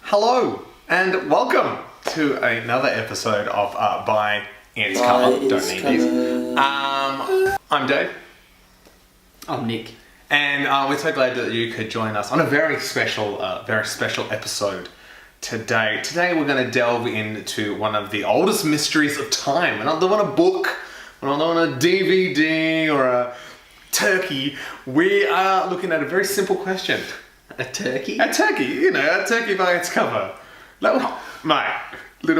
Hello and welcome to another episode of By Its Cover. Don't need these. I'm Dave. I'm Nick. And we're so glad that you could join us on a very special episode today. Today we're going to delve into one of the oldest mysteries of time. We're not doing a book, we're not doing a DVD or a turkey. We are looking at a very simple question. A turkey? A turkey, a turkey by its cover. Little in the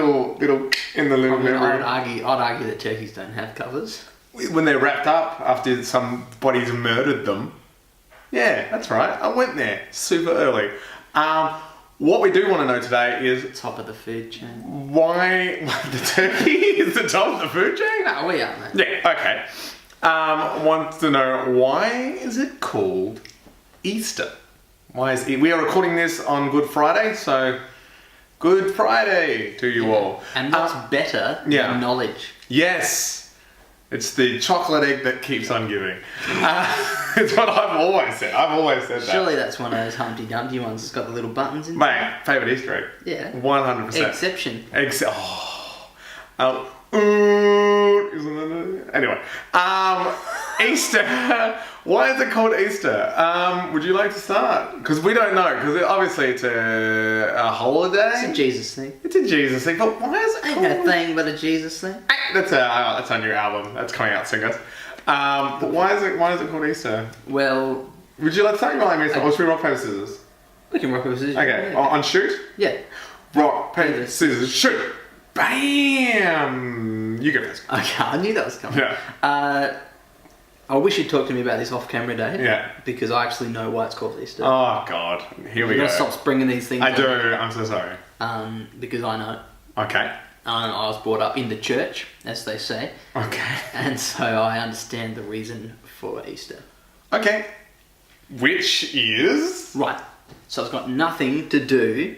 little memory. I'd argue that turkeys don't have covers. When they're wrapped up after somebody's murdered them. Yeah, that's right. I went there super early. What we do want to know today is... Top of the food chain. Why the turkey is the top of the food chain? No, we are, mate. Yeah, okay. Wants to know, why is it called Easter? We are recording this on Good Friday, so Good Friday to you all. And what's better than knowledge? Yes. It's the chocolate egg that keeps on giving. It's what I've always said. That. Surely that's one of those Humpty Dumpty ones that's got the little buttons in it. Mate, favourite Easter egg. Yeah. 100%. Exception. Anyway, Easter. Why is it called Easter? Would you like to start? Because we don't know. Because obviously it's a holiday. It's a Jesus thing. It's a Jesus thing. But why is it Ain't no thing but a Jesus thing. That's our new album. That's coming out soon, guys. But why is it called Easter? Well, would you like to start? Or should we rock, paper, scissors? We can rock, paper, scissors. Okay. Yeah. On shoot? Yeah. Rock, paper, scissors, shoot. Bam! You go first. Okay, I knew that was coming. Yeah. I wish you'd talk to me about this off camera, Dave. Yeah. Because I actually know why it's called Easter. Oh, God. Here we go. You've got to stop springing these things I on do. me. I'm so sorry. Because I know. Okay. I was brought up in the church, as they say. Okay. And so I understand the reason for Easter. Okay. Which is? Right. So it's got nothing to do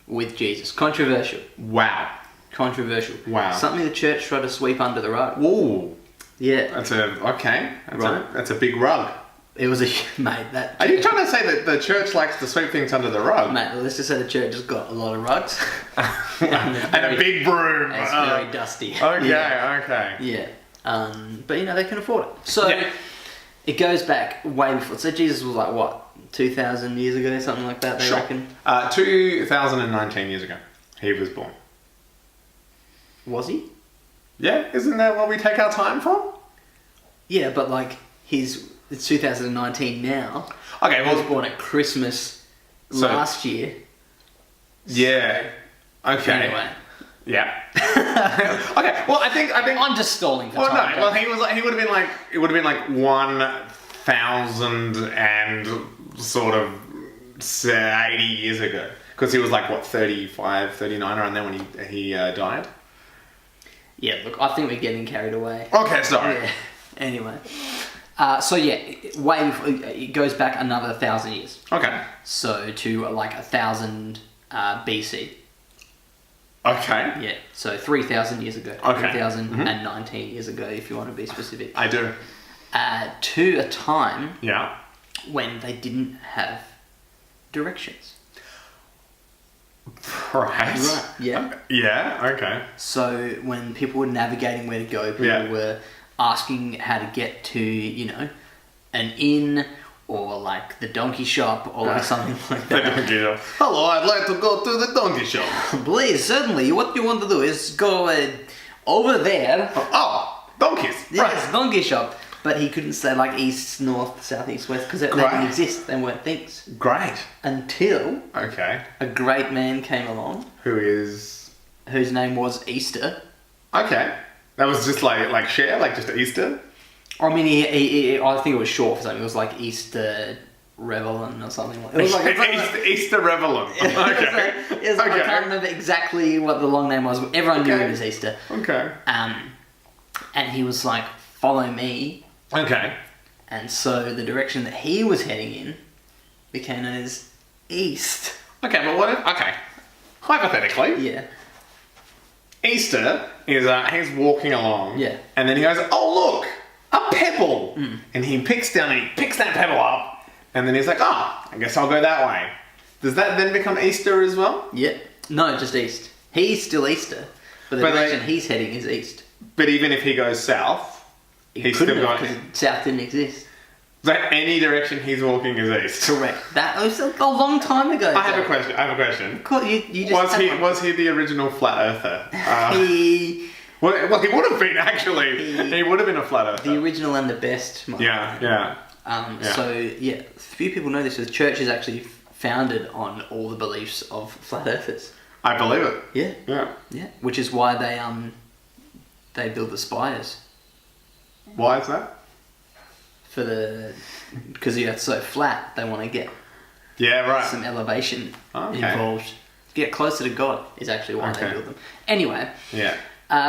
with Jesus. Controversial. Wow. Controversial. Wow. Something the church tried to sweep under the rug. Ooh. Yeah. That's a big rug. It was mate, that... Are you trying to say that the church likes to sweep things under the rug? Mate, let's just say the church has got a lot of rugs. and a big broom. It's very dusty. Okay, yeah. okay. Yeah. But they can afford it. So, it goes back way before. So Jesus was like, what, 2,000 years ago, something like that, they reckon? 2019 years ago, he was born. Was he? Yeah, isn't that what we take our time from? Yeah, but it's 2019 now. Okay, He was born at Christmas last year. Yeah. Okay. Anyway. Yeah. Okay. Well, I think I'm just stalling for time. Well, he would have been like 1,000 and sort of 80 years ago, because he was like what 35, 39 around then when he died. Yeah. Look, I think we're getting carried away. Okay, sorry. Yeah. Anyway. Way before, it goes back another 1,000 years. Okay. So to like 1,000 BC. Okay. Yeah. So 3,000 years ago. Okay. 3,019 years ago, if you want to be specific. I do. To a time. Yeah. When they didn't have directions. Right. Yeah. Yeah. Okay. So when people were navigating where to go, people were asking how to get to, an inn or like the donkey shop or like something like that. The donkey shop. Hello, I'd like to go to the donkey shop. Please, certainly. What you want to do is go over there. Oh, donkeys. Yes, donkey shop. But he couldn't say like east, north, south, east, west because they didn't exist. They weren't things. Great. Until a great man came along. Whose name was Easter. Okay. That was just like Cher, like just Easter? I mean, he I think it was short for something. It was like Easter Revelin or something like that. It was like Easter Revelin. Okay. I can't remember exactly what the long name was. But everyone knew it was Easter. Okay. And he was like, follow me. Okay. And so the direction that he was heading in became known as East. Okay, but what if... Okay. Hypothetically. Yeah. Easter is, he's walking along. Yeah. And then he goes, oh, look, a pebble. And he picks that pebble up. And then he's like, I guess I'll go that way. Does that then become Easter as well? Yeah. No, just east. He's still Easter, but the direction he's heading is east. But even if he goes south, he's still going... because south didn't exist. So any direction he's walking is east. Correct. That was a long time ago. I have a question. You just was he the original flat earther? He... Well, he would have been actually. He would have been a flat earther. The original and the best. Yeah. So yeah, few people know this. The church is actually founded on all the beliefs of flat earthers. I believe it. Yeah. Which is why they build the spires. Why is that? Because it's so flat, they want to get some elevation involved. Get closer to God is actually why they build them. Anyway. Yeah.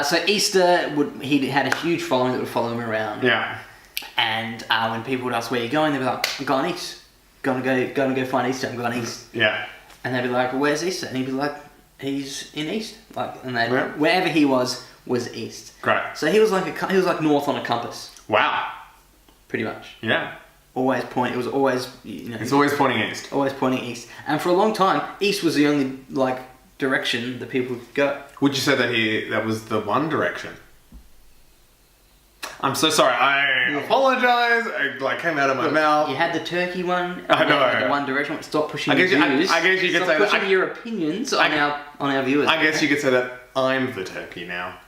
So Easter he had a huge following that would follow him around. Yeah. And when people would ask where you're going, they'd be like, I'm going east. Going to go find Easter. I'm going east. Yeah. And they'd be like, well, where's Easter? And he'd be like, he's in east. Wherever he was east. Great. So he was like north on a compass. Wow. Pretty much. Yeah. Always point. It was always It's always pointing east. Always pointing east. And for a long time, east was the only direction that people could go. Would you say that was the one direction? I'm so sorry. I apologize. It came out of my mouth. You had the Turkey one. I know. The one direction. Stop pushing I guess your views. I guess you could say Stop pushing your opinions on our viewers. I guess you could say that I'm the turkey now.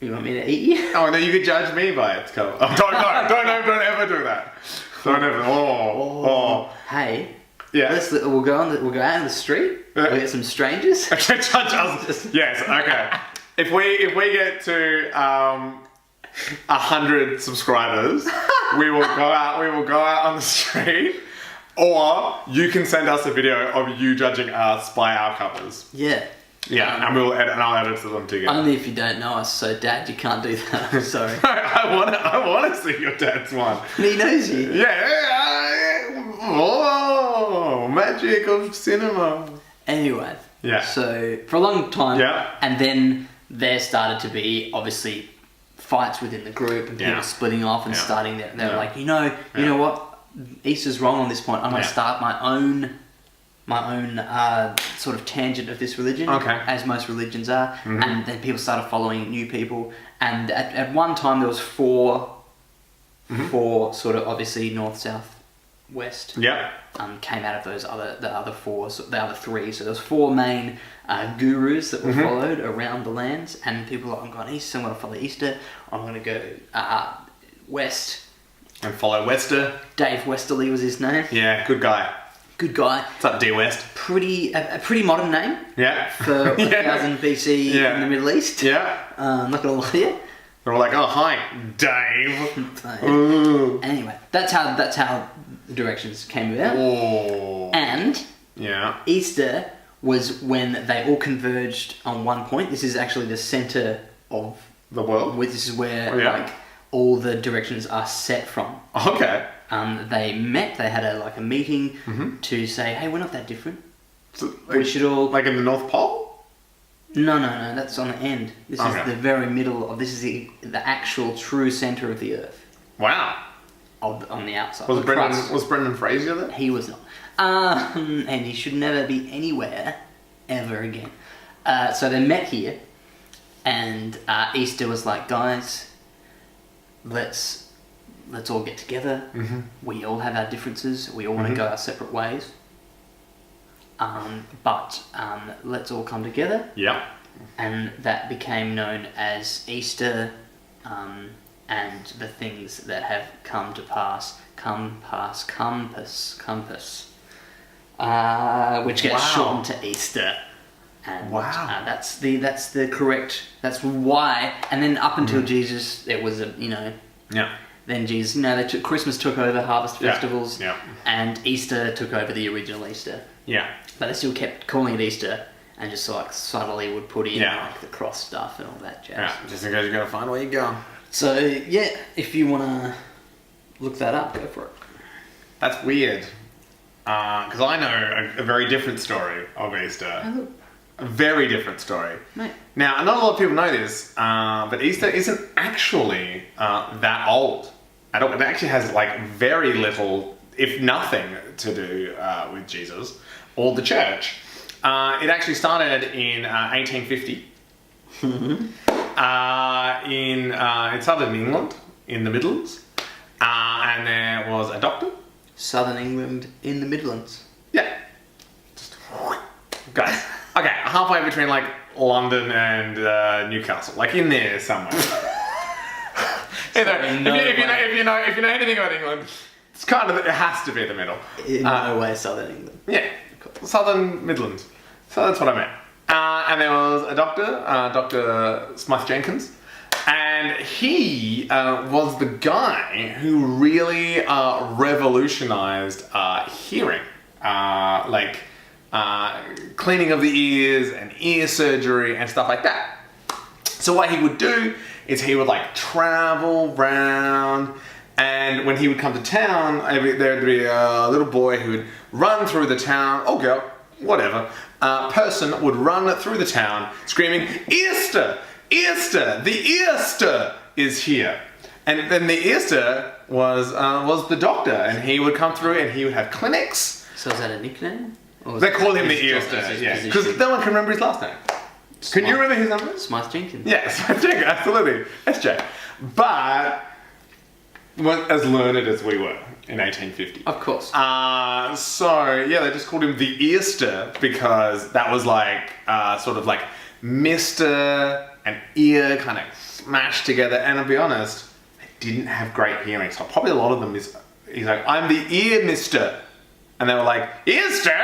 You want me to eat you? Oh no, you could judge me by its colour. Oh, don't ever do that. Don't ever. Oh. Hey. Yeah. We'll go out in the street. We'll get some strangers. Okay, judge us. Yes. Okay. If we get to 100 subscribers, we will go out on the street, or you can send us a video of you judging us by our covers. Yeah. Yeah, and I'll edit them together. Only if you don't know us, so Dad, you can't do that. I'm sorry. I want to see your dad's one. He knows you. Yeah. Oh, magic of cinema. Anyway. Yeah. So for a long time. Yeah. And then there started to be obviously fights within the group and people splitting off and starting there. They were like, you know what? Easter's wrong on this point. I'm going to start my own sort of tangent of this religion, as most religions are. Mm-hmm. And then people started following new people. And at one time there was four sort of obviously north, south, west. Yeah. Came out of the other three. So there was four main gurus that were followed around the lands, and people were like, I'm going east, so I'm going to follow Easter. I'm going to go west. And follow Wester. Dave Westerly was his name. Yeah, good guy. Good guy. What's up, D West? A pretty modern name. Yeah. For 1000 BC in the Middle East. Yeah. I'm not going to lie to you. They were like, oh, hi, Dave. Anyway, that's how the directions came about. Oh. And yeah, Easter was when they all converged on one point. This is actually the center of the world. This is where all the directions are set from. Okay. They met. They had a meeting to say, hey, we're not that different. So, we should all in the North Pole. No, that's on the end. This is the very middle of. This is the actual true center of the Earth. Wow. On the outside. Was Brendan Fraser there? He was not. And he should never be anywhere ever again. So they met here, and Easter was like, guys, let's all get together. Mm-hmm. We all have our differences. We all want to go our separate ways. But let's all come together. Yeah. And that became known as Easter, and the things that have come to pass, compass, which gets shortened to Easter. And that's the correct. That's why. And then up until Jesus, it was Then Jesus, Christmas took over harvest festivals, and Easter took over the original Easter. Yeah. But they still kept calling it Easter, and just subtly would put in the cross stuff and all that jazz. Yeah, just in case you gotta find where you go. So if you wanna look that up, go for it. That's weird, because I know a very different story of Easter. Oh. A very different story. Mate. Now, not a lot of people know this, but Easter isn't actually that old. It actually has very little if nothing to do with Jesus or the church. It actually started in 1850 in southern England, in the Midlands, and there was a doctor. Southern England in the Midlands. Yeah. Just, guys. Okay, halfway between like London and Newcastle, like in there somewhere. If you know anything about England, it's kind of, it has to be the middle. In no way Southern England. Yeah, Southern Midlands. So that's what I meant. And there was a doctor, Dr. Smythe Jenkins, and he was the guy who really revolutionized hearing, cleaning of the ears and ear surgery and stuff like that. So what he would do is he would like travel around, and when he would come to town, there'd be a little boy who would run through the town, or girl, whatever, person would run through the town screaming, "Easter! Easter! The Easter is here!" And then the Easter was the doctor, and he would come through and he would have clinics. So is that a nickname? They call him the Easter, yeah, because no one can remember his last name. Can you remember his number? Smythe Jenkins. Yeah, Smythe Jenkins, absolutely. SJ. But, as learned as we were in 1850. Of course. So, yeah, they just called him the Easter because that was like, sort of like Mr. and ear kind of smashed together. And I'll be honest, they didn't have great hearing. So probably a lot of them he's like, "I'm the ear mister." And they were like, "Easter?"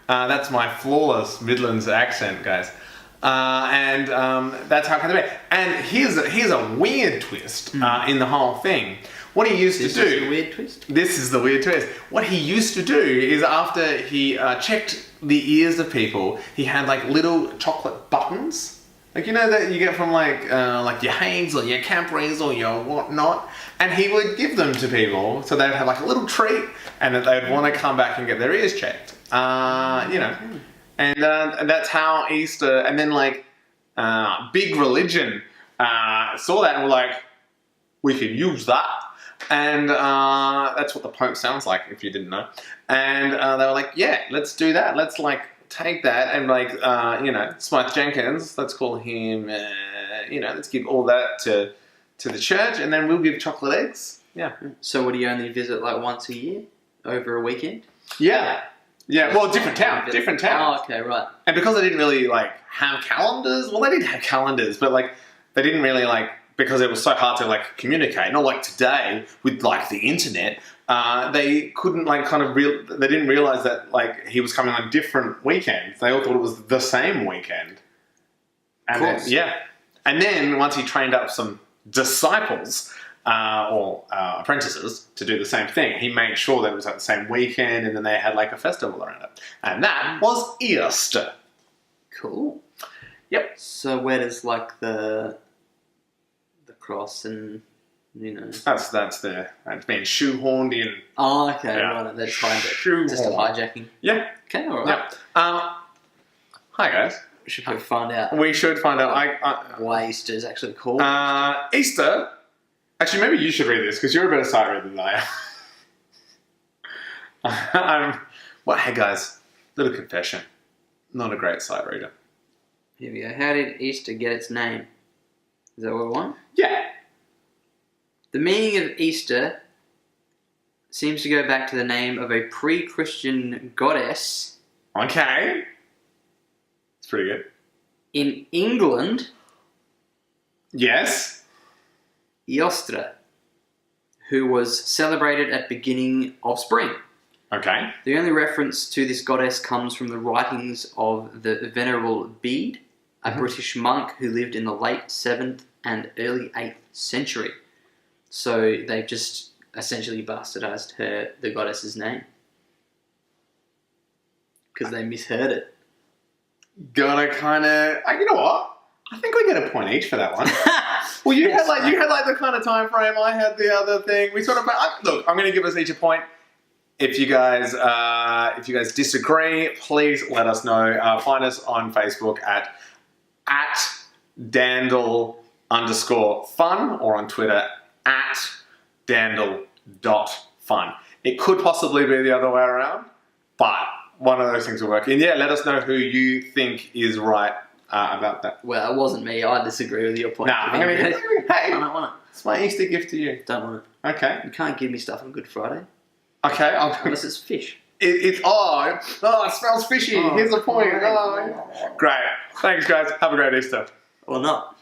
That's my flawless Midlands accent, guys. And that's how it came to be. And here's a weird twist in the whole thing. What he used to do... This is the weird twist? This is the weird twist. What he used to do is after he checked the ears of people, he had like little chocolate buttons. Like, you know that you get from like your Hanes or your Cadbury's or your whatnot. And he would give them to people so they'd have like a little treat and that they'd want to come back and get their ears checked. And that's how Easter, and then like big religion saw that and were like, "We can use that." And that's what the Pope sounds like, if you didn't know. And they were like, "Yeah, let's do that. Let's like take that and like, Smythe Jenkins, let's call him, let's give all that to the church, and then we'll give chocolate eggs." Yeah. So would he only visit like once a year over a weekend? Yeah. Yeah, well, different town. Oh, okay, right. And because they didn't really, like, have calendars, well, they did have calendars, but, like, they didn't really, like, because it was so hard to, like, communicate, not like today with, like, the internet, they couldn't, like, they didn't realize that, like, he was coming on different weekends. They all thought it was the same weekend. And of course. And then, once he trained up some disciples... or apprentices to do the same thing. He made sure that it was at the same weekend, and then they had like a festival around it. And that was Easter. Cool. Yep. So where does like the cross and That's being shoehorned in. Oh, okay, yeah. Right. They're trying to just a hijacking. Yeah. Okay, alright. Yeah. Hi guys. We should probably find out. We should find out why Easter is actually called Easter. Actually, maybe you should read this, because you're a better sight reader than I am. Hey guys, little confession. Not a great sight reader. Here we go. How did Easter get its name? Is that what we want? Yeah. The meaning of Easter seems to go back to the name of a pre-Christian goddess. Okay. It's pretty good. In England. Yes. Eostre, who was celebrated at beginning of spring. Okay. The only reference to this goddess comes from the writings of the Venerable Bede, a British monk who lived in the late 7th and early 8th century. So they've just essentially bastardized the goddess's name. Because they misheard it. Gotta kind of... You know what? I think we get a point each for that one. Well, you had like the kind of time frame. I had the other thing. We sort of look. I'm going to give us each a point. If you guys disagree, please let us know. Find us on Facebook at DandLton_fun or on Twitter at DandL.fun. fun. It could possibly be the other way around, but one of those things will work. And yeah, let us know who you think is right about that. Well, it wasn't me. I disagree with your point. Nah, hey, I don't want it. It's my Easter gift to you. Don't want it. Okay. You can't give me stuff on Good Friday. Okay. Unless it's fish. It smells fishy. Here's the point. Great. Thanks, guys. Have a great Easter. Or not.